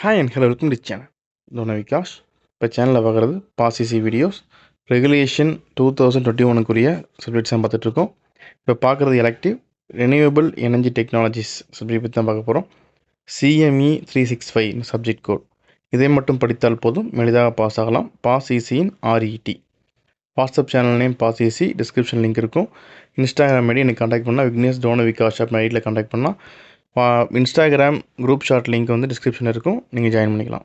Hi and hello welcome to channel டோன விகாஷ். இப்போ சேனலில் பார்க்குறது பாசிசி வீடியோஸ் ரெகுலேஷன் 2021க்குரிய சப்ஜெக்ட் எக்ஸாம் பார்த்துட்ருக்கோம். இப்போ பார்க்குறது elective renewable energy technologies subject பற்றி தான் பார்க்க போகிறோம். CME 365 subject code. இதை மட்டும் படித்தால் போதும், எளிதாக பாஸ் ஆகலாம். பாசிசியின் RET. வாட்ஸ்அப் சேனல் நேம் பாசிசி, டிஸ்கிரிப்ஷன் லிங்க் இருக்கும். இன்ஸ்டாகிராம் ஐடி எனக்கு கான்டாக்ட் பண்ணால் விக்னேஷ் டோன விகாஷ் அப்படின்னு ஐடியில் கான்டாக்ட் பண்ணலாம். இன்ஸ்டாகிராம் குரூப் ஷார்ட் லிங்க் வந்து டிஸ்கிரிப்ஷனில் இருக்கும், நீங்கள் ஜாயின் பண்ணிக்கலாம்.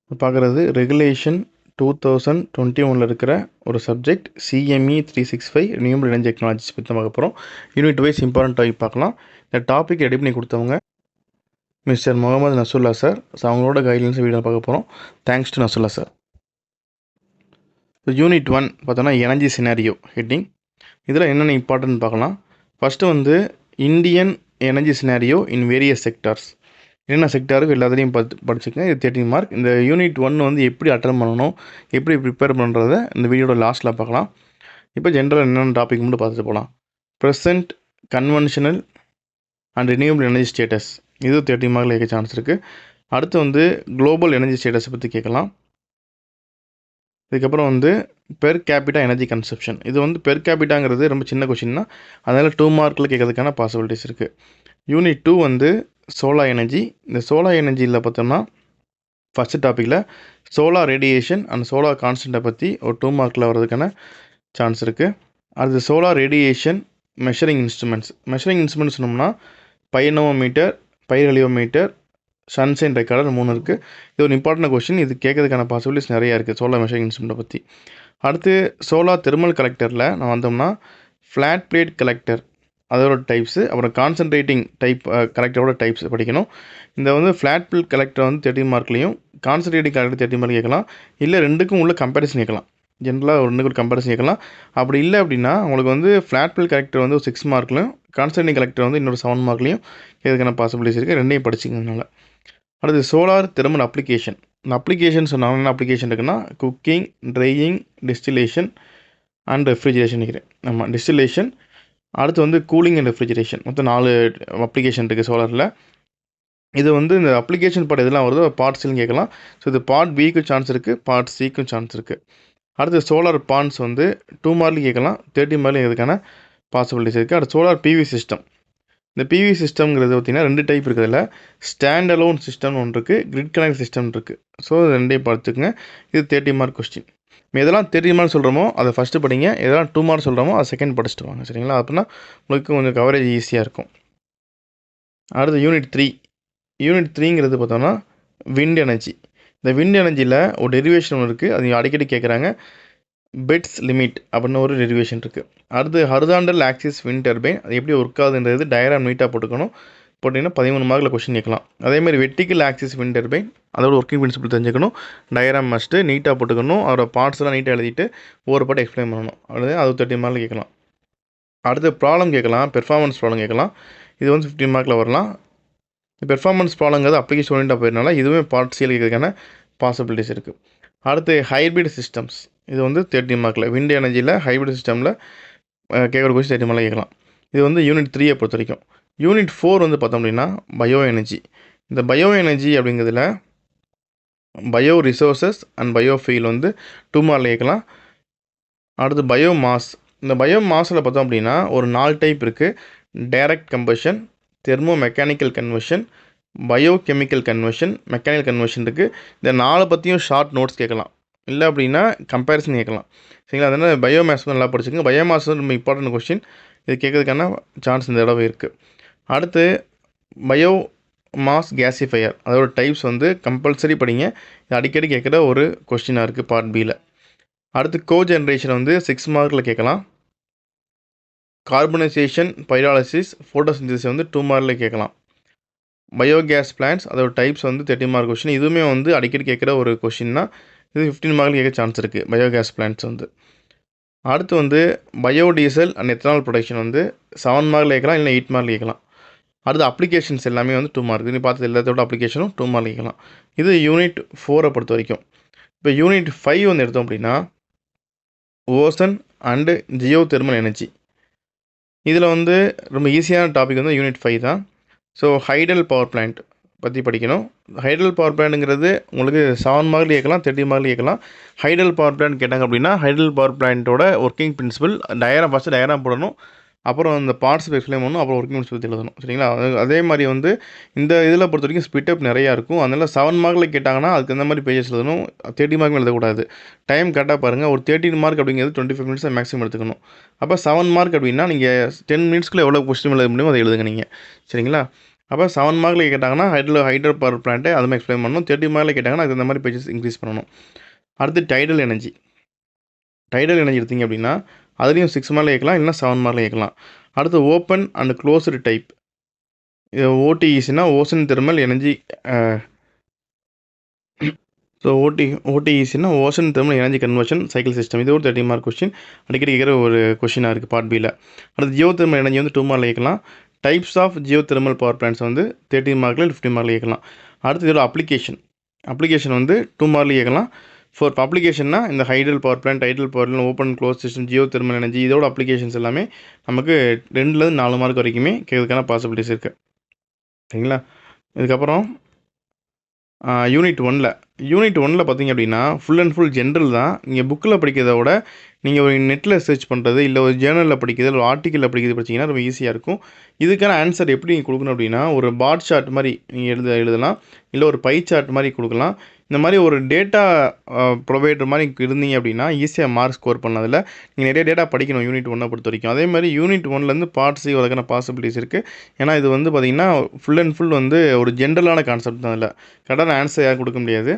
இப்போ பார்க்குறது ரெகுலேஷன் 2021 இருக்கிற ஒரு subject CME 365 renewable energy technologies பற்றி தான் பார்க்க போகிறோம். யூனிட் வைஸ் இம்பார்ட்டன்ட் டாபிக் பார்க்கலாம். இந்த டாபிக் ரெடி பண்ணி கொடுத்தவங்க mister Mohammed Nasullah sir. So அவங்களோட கைட்லைன்ஸ் வீடியோ பார்க்க போகிறோம். Thanks to Nasullah sir. இப்போ யூனிட் 1 பார்த்தோன்னா எனர்ஜி சினாரியோ ஹெட்டிங். இதில் என்னென்ன இம்பார்ட்டன்ட் பார்க்கலாம். ஃபஸ்ட்டு வந்து Indian energy scenario in various sectors. என்னென்ன செக்டாருக்கு எல்லாத்தையும் படிச்சுக்கங்க. இது 13 மார்க். இந்த யூனிட் 1 வந்து எப்படி அட்டன் பண்ணணும், எப்படி ப்ரிப்பேர் பண்ணுறத இந்த வீடியோட லாஸ்ட்டில் பார்க்கலாம். இப்போ ஜென்ரல் என்னென்ன டாபிக் மட்டும் பார்த்துட்டு போகலாம். Present conventional and renewable energy status, இது 13 மார்க்கில் கேட்க சான்ஸ் இருக்குது. அடுத்து வந்து குளோபல் எனர்ஜி ஸ்டேட்டஸை பற்றி கேட்கலாம். இதுக்கப்புறம் வந்து பெர் கேபிட்டா எனர்ஜி கன்சப்ஷன். இது வந்து பெர் கேபிட்டாங்கிறது ரொம்ப சின்ன கொஷின் தான், அதனால் 2 மார்க்கில் கேட்கறதுக்கான பாசிபிலிட்டிஸ் இருக்குது. யூனிட் 2 வந்து சோலார் எனர்ஜி. இந்த சோலார் எனர்ஜியில் பார்த்தோம்னா ஃபஸ்ட்டு டாப்பிக்கில் சோலார் ரேடியேஷன் அண்ட் சோலார் கான்ஸ்டண்ட்டை பற்றி ஒரு 2 மார்க்கில் வர்றதுக்கான சான்ஸ் இருக்குது. அடுத்து solar radiation measuring instruments. Measuring instruments சொன்னோம்னா பைனோமீட்டர், பைரலியோமீட்டர், சன்சைன் ரெக்கார்டர் 3 இருக்குது. இது ஒரு இம்பார்ட்டன்ட் கொஷின். இது கேட்கறதுக்கான பாசிபிலிட்டிஸ் நிறையா இருக்குது சோலார் மெஷரிங் இன்ஸ்ட்ருமெண்ட்டை பற்றி. அடுத்து சோலார் தெர்மல் கலெக்டரில் நான் வந்தோம்னா ஃப்ளாட் பிளேட் கலெக்டர் அதோட டைப்ஸு, அப்புறம் கான்சன்ட்ரேட்டிங் டைப் கலெக்டரோட டைப்ஸ் படிக்கணும். இந்த வந்து ஃப்ளாட் பிளேட் கலெக்டர் வந்து 13 மார்க்லையும் கான்சன்ட்ரேட்டிங் கலெக்டர் 13 மார்க் கேட்கலாம். இல்லை ரெண்டுக்கும் உள்ள கம்பேரிசன் கேட்கலாம். ஜென்ரலாக ரெண்டுக்கு ஒரு கம்பேரிசன் கேட்கலாம். அப்படி இல்லை அப்படின்னா உங்களுக்கு வந்து ஃப்ளாட் பிளேட் கலெக்டர் வந்து ஒரு 6 மார்க்லையும் கான்சன்ட்ரேட்டிங் கலெக்டர் வந்து இன்னொரு 7 மார்க்லையும் கேட்கறதுக்கான பாசிபிலிட்டிஸ் இருக்குது. ரெண்டையும் படிச்சிக்கிறதுனால. அடுத்து சோலார் தெர்மல் அப்ளிகேஷன். இந்த அப்ளிகேஷன் சொன்னாங்க, என்ன அப்ளிகேஷன் இருக்குன்னா cooking, drying, distillation and refrigeration நினைக்கிறேன். ஆமாம், டிஸ்டிலேஷன். அடுத்து வந்து கூலிங் அண்ட் ரெஃப்ரிஜரேஷன். மொத்தம் 4 அப்ளிகேஷன் இருக்குது சோலாரில். இது வந்து இந்த அப்ளிகேஷன் பார்ட் எதெல்லாம் வருதோ பார்ட் சிலும் கேட்கலாம். ஸோ இது பார்ட் பிக்கும் சான்ஸ் இருக்குது, பார்ட் சிக்கும் சான்ஸ் இருக்குது. அடுத்து சோலார் பான்ஸ் வந்து 2 மார்க்லையும் கேட்கலாம், 30 மார்க்லையும் இதுக்கான பாசிபிலிட்டிஸ் இருக்குது. அடுத்து சோலார் PV சிஸ்டம். இந்த PV சிஸ்டம்ங்கிறது பார்த்திங்கன்னா 2 டைப் இருக்குது. இதில் ஸ்டாண்ட் அலோன் சிஸ்டம்னு ஒன்று இருக்குது, கிரிட் கனெக்ட் சிஸ்டம் இருக்குது. ஸோ ரெண்டையும் பார்த்துக்குங்க. இது 30 மார்க் கொஸ்டின். எதெல்லாம் 30 மார்க் சொல்கிறோமோ அதை ஃபஸ்ட்டு படிங்க, எதெல்லாம் 2 மார்க் சொல்கிறோமோ அதை செகண்ட் படிச்சுட்டு வாங்க, சரிங்களா? அப்படின்னா உங்களுக்கு கொஞ்சம் கவரேஜ் ஈஸியாக இருக்கும். அடுத்து யூனிட் 3. யூனிட் 3ங்கிறது பார்த்தோம்னா விண்ட் எனர்ஜி. இந்த விண்ட் எனர்ஜியில் ஒரு டெரிவேஷன் ஒன்று இருக்குது, அது அடிக்கடி கேட்குறாங்க. பெட்ஸ் லிமிட் அப்படின்னு ஒரு டெரிவேஷன் இருக்குது. அடுத்து ஹரிசாண்டல் ஆக்சிஸ் விண்ட் டர்பைன், அது எப்படி ஒர்க் ஆகுதுன்றது டயக்ராம் நீட்டாக போட்டுக்கணும். போட்டிங்கன்னா 13 மார்க்கில் கொஸ்டின் கேட்கலாம். அதேமாதிரி வெர்டிக்கல் ஆக்சிஸ் விண்ட் டர்பைன், அதோட ஒர்க்கிங் பிரின்சிபல் தெரிஞ்சுக்கணும். டயக்ராம் மஸ்ட்டு நீட்டாக போட்டுக்கணும். அதோட பார்ட்ஸ்லாம் நீட்டாக எழுதிட்டு ஒவ்வொரு பாட்டு எக்ஸ்பிளைன் பண்ணணும். அது 30 மார்க்கில் கேட்கலாம். அடுத்து ப்ராப்ளம் கேட்கலாம், பெர்ஃபார்மன்ஸ் ப்ராப்ளம் கேட்கலாம். இது வந்து 15 மார்க்கில் வரலாம். பெர்ஃபார்மன்ஸ் ப்ராப்ளங்கிறது அப்ளிகேஷன் ஓரியண்டாக போயிருந்தால இதுவுமே பார்ட் சியில் கேட்கறதுக்கான பாசிபிலிட்டிஸ் இருக்குது. அடுத்து ஹைப்ரிட் சிஸ்டம்ஸ். இது வந்து 30 மார்க்கில் விண்ட் எனர்ஜியில் ஹைப்ரிட் சிஸ்டமில் கேட்குற கொஸ்டின் 30 மார்க்கில் கேட்கலாம். இது வந்து யூனிட் 3 பொறுத்த வரைக்கும். யூனிட் 4 வந்து பார்த்தோம் அப்படின்னா பயோ எனர்ஜி. இந்த பயோ எனர்ஜி அப்படிங்கிறதுல bio resources and bio feel வந்து 2 மார்க்கில் கேட்கலாம். அடுத்து பயோ மாஸ். இந்த பயோ மாஸில் பார்த்தோம் அப்படின்னா ஒரு 4 டைப் இருக்குது. Direct combustion, thermo mechanical conversion, biochemical conversion, mechanical conversion இருக்குது. இந்த 4 பற்றியும் ஷார்ட் நோட்ஸ் கேட்கலாம், இல்லை அப்படின்னா கம்பேரிசன் கேட்கலாம், சரிங்களா? அதனால் பயோமாஸ் நல்லா படிச்சுக்கோங்க. பயோமாஸ் வந்து ரொம்ப இம்பார்ட்டன்ட் கொஸ்டின், இது கேட்கறதுக்கான சான்ஸ் இந்த தடவை இருக்குது. அடுத்து பயோ மாஸ் கேசிஃபையர், அதோட டைப்ஸ் வந்து கம்பல்சரி படிங்க. இது அடிக்கடி கேட்குற ஒரு கொஸ்டினாக இருக்குது பார்ட் பியில். அடுத்து கோ ஜென்ரேஷன் வந்து 6 மார்க்கில் கேட்கலாம். கார்பனைசேஷன், பைராலிசிஸ், ஃபோட்டோசிந்தசிஸ் வந்து 2 மார்க்கில் கேட்கலாம். பயோகேஸ் பிளான்ஸ், அதோட டைப்ஸ் வந்து 30 மார்க் கொஸ்டின். இதுவுமே வந்து அடிக்கடி கேட்குற ஒரு கொஸ்டின் தான். இது 15 மார்க்கில் கேட்க சான்ஸ் இருக்குது பயோகேஸ் பிளான்ஸ் வந்து. அடுத்து வந்து பயோடீசல் அண்ட் எத்தனால் ப்ரொடக்ஷன் வந்து 7 மார்க்கில் கேட்கலாம், இல்லை 8 மார்க்கில் கேட்கலாம். அடுத்து அப்ளிகேஷன்ஸ் எல்லாமே வந்து 2 மார்க். நீ பார்த்தது எல்லாத்தோட அப்ளிகேஷனும் 2 மார்க் கேட்கலாம். இது யூனிட் 4 பொறுத்த வரைக்கும். இப்போ யூனிட் 5 வந்து எடுத்தோம் அப்படின்னா ocean and Jio thermal energy. இதில் வந்து ரொம்ப ஈஸியான டாபிக் வந்து யூனிட் 5 தான். ஸோ ஹைடல் பவர் பிளான்ட் பற்றி படிக்கணும். ஹைடல் பவர் பிளான்ட்ங்கிறது உங்களுக்கு 7 மார்க்ல கேட்கலாம், 30 மார்க்ல கேட்கலாம். ஹைடல் பவர் பிளான்ட் கேட்டாங்க அப்படின்னா ஹைடல் பவர் பிளான்ட்டோட ஒர்க்கிங் பிரின்சிபல் ஃபஸ்ட்டு டயக்ராம் போடணும். அப்புறம் அந்த பார்ட்ஸ் எக்ஸ்பிளைன் பண்ணணும். அப்புறம் ஒர்க்கிங் பிரின்சிபல் பற்றி எழுதணும். சரிங்களா? அதே மாதிரி வந்து இந்த இதில் பொறுத்த வரைக்கும் ஸ்பிட் அப் நிறையா இருக்கும். அதனால் 7 மார்க்ல கேட்டாங்கன்னா அதுக்கு அந்த மாதிரி பேஜஸ் எழுதணும். 30 மார்க் எழுதக்கூடாது. டைம் கரெக்டாக பாருங்கள். ஒரு 13 மார்க் அப்படிங்கிறது 25 மினிட்ஸ் தான் மேக்ஸிமம் எடுத்துக்கணும். அப்போ 7 மார்க் அப்படின்னா நீங்கள் 10 மினிட்ஸ்க்குள்ளே எவ்வளோ கொஸ்டின் எழுத முடியுமோ அதை எழுதுங்க நீங்கள். சரிங்களா? அப்போ 7 மார்க்ல கேட்டாங்கன்னா ஹைட்ரோ பவர் பிளான்ட்டு அது மாதிரி எக்ஸ்பிளைன் பண்ணணும். 30 மார்க்ல கேட்டாங்கன்னா அதுக்கு இந்த மாதிரி பேஜஸ் இன்க்ரீஸ் பண்ணணும். அடுத்து டைடல் எனர்ஜி எடுத்தீங்க அப்படின்னா அதுலேயும் 6 மார்க்ல கேட்கலாம், இல்லைனா 7 மார்க்ல கேட்கலாம். அடுத்து ஓப்பன் அண்ட் க்ளோஸ்டு டைப். இது ஓடிஇசினா ஓசன் தெர்மல் எனர்ஜி. ஸோ ஓடிஇசினா ocean thermal energy conversion cycle system. இது ஒரு 30 மார்க் கொஸ்டின். அடிக்கடி கேட்குற ஒரு கொஸ்டினாக இருக்குது பார்ட் பியில். அடுத்து ஜியோ தெர்மல் எனர்ஜி வந்து 2 மார்க்ல கேட்கலாம். Types of geothermal power plants வந்து 13 மார்க்ல 15 மார்க்ல கேட்கலாம். அடுத்து இதோட அப்ளிகேஷன் வந்து 2 மார்க்ல கேட்கலாம். ஃபார் அப்ளிகேஷன்னா இந்த hydel power plant, tidal power plant, open close system, geothermal energy இதோட அப்ளிகேஷன்ஸ் எல்லாமே நமக்கு 2லேருந்து 4 மார்க் வரைக்குமே கேட்கறதுக்கான பாசிபிலிட்டிஸ் இருக்குது. சரிங்களா? இதுக்கப்புறம் யூனிட் 1ல் பார்த்தீங்க அப்படின்னா ஃபுல் அண்ட் ஃபுல் ஜென்ரல் தான். நீங்கள் புக்கில் படிக்கிறத விட நீங்கள் ஒரு நெட்டில் சர்ச் பண்ணுறது, இல்லை ஒரு ஜேர்னலில் படிக்கிறது, ஒரு ஆர்டிக்கலில் படிக்கிறது படிச்சிங்கன்னா ரொம்ப ஈஸியாக இருக்கும். இதுக்கான ஆன்சர் எப்படி நீங்கள் கொடுக்கணும் அப்படின்னா ஒரு பார் சார்ட் மாதிரி நீங்கள் எழுதலாம், இல்லை ஒரு பை சார்ட் மாதிரி கொடுக்கலாம். இந்த மாதிரி ஒரு டேட்டா ப்ரொவைடர் மாதிரி இருந்தீங்க அப்படின்னா ஈஸியாக மார்க் ஸ்கோர் பண்ணலாம். அதில் நீங்கள் நிறைய டேட்டா படிக்கணும் யூனிட் 1 பொறுத்த வரைக்கும். அதே மாதிரி யூனிட் 1லேருந்து பார்ட் சி வரதுக்கான பாசிபிலிட்டிஸ் இருக்குது. ஏன்னா இது வந்து பார்த்திங்கன்னா ஃபுல் அண்ட் ஃபுல் வந்து ஒரு ஜென்ரலான கான்செப்ட் தான். அதில் கரெக்டான ஆன்சர் யாரும் கொடுக்க முடியாது.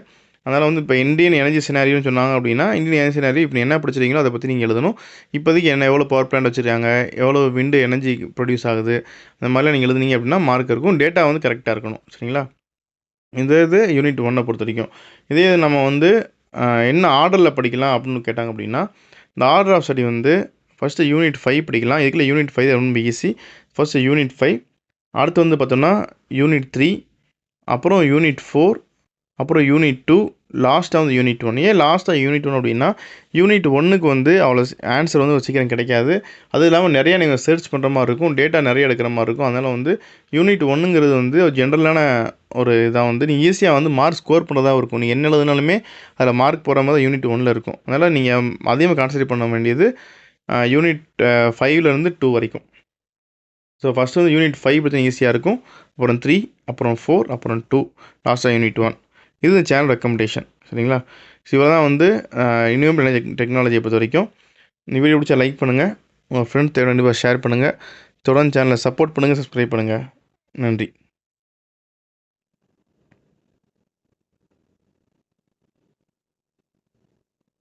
அதனால் வந்து இப்போ இந்தியன் எனர்ஜி சினாரியோன்னு சொன்னாங்க அப்படின்னா இந்தியன் எனர்ஜி சினாரியோ இப்போ என்ன படிச்சிருக்கீங்களோ அதை பற்றி நீங்கள் எழுதணும். இப்போதைக்கு எவ்வளோ பவர் பிளான்ட் வச்சுருக்காங்க, எவ்வளோ விண்டு எனர்ஜி ப்ரொடியூஸ் ஆகுது, அந்த மாதிரிலாம் நீங்கள் எழுதுனீங்க அப்படின்னா மார்க் இருக்கும். டேட்டா வந்து கரெக்டாக இருக்கணும். சரிங்களா? இது யூனிட் 1 பொறுத்த வரைக்கும். இதே நம்ம வந்து என்ன ஆர்டரில் படிக்கலாம் அப்படின்னு கேட்டாங்க அப்படின்னா இந்த ஆர்டர் ஆஃப் ஸ்டடி வந்து ஃபஸ்ட்டு யூனிட் 5 படிக்கலாம். இதுக்குள்ள யூனிட் 5 ரொம்ப ஈஸி. ஃபஸ்ட்டு யூனிட் 5, அடுத்து வந்து பார்த்தோம்னா யூனிட் 3, அப்புறம் யூனிட் 4, அப்புறம் யூனிட் 2, லாஸ்ட்டாக வந்து யூனிட் 1. ஏன் லாஸ்ட்டாக யூனிட் 1 அப்படின்னா யூனிட் 1க்கு வந்து அவ்வளோ ஆன்சர் வந்து சீக்கிரம் கிடைக்காது. அதுவும் இல்லாமல் நிறையா நீங்கள் சர்ச் பண்ணுற மாதிரி இருக்கும், டேட்டா நிறைய எடுக்கிற மாதிரி இருக்கும். அதனால் வந்து யூனிட் 1ங்கிறது வந்து ஒரு ஜென்ரலான ஒரு இதாக வந்து நீங்கள் ஈஸியாக வந்து மார்க் ஸ்கோர் பண்ணுறதா இருக்கும். நீங்கள் என்ன எழுதுனாலுமே அதில் மார்க் போகிற மாதிரி யூனிட் 1ல் இருக்கும். அதனால் நீங்கள் அதிகமாக கான்சன்ட்ரேட் பண்ண வேண்டியது யூனிட் 5லேருந்து 2 வரைக்கும். ஸோ ஃபஸ்ட்டு வந்து யூனிட் 5 பற்றி ஈஸியாக இருக்கும், அப்புறம் 3, அப்புறம் 4, அப்புறம் 2, லாஸ்ட்டாக யூனிட் 1. இது இந்த சேனல் ரெக்கமெண்டேஷன். சரிங்களா? ஸோ இவ்வளோ தான் வந்து ரினியூவபிள் எனர்ஜி டெக்னாலஜியை பொறுத்த வரைக்கும். இந்த வீடியோ பிடிச்சா லைக் பண்ணுங்கள், உங்கள் ஃப்ரெண்ட்ஸ் கண்டிப்பாக ஷேர் பண்ணுங்கள், தொடர்ந்து சேனலை சப்போர்ட் பண்ணுங்கள், சப்ஸ்கிரைப் பண்ணுங்கள். நன்றி.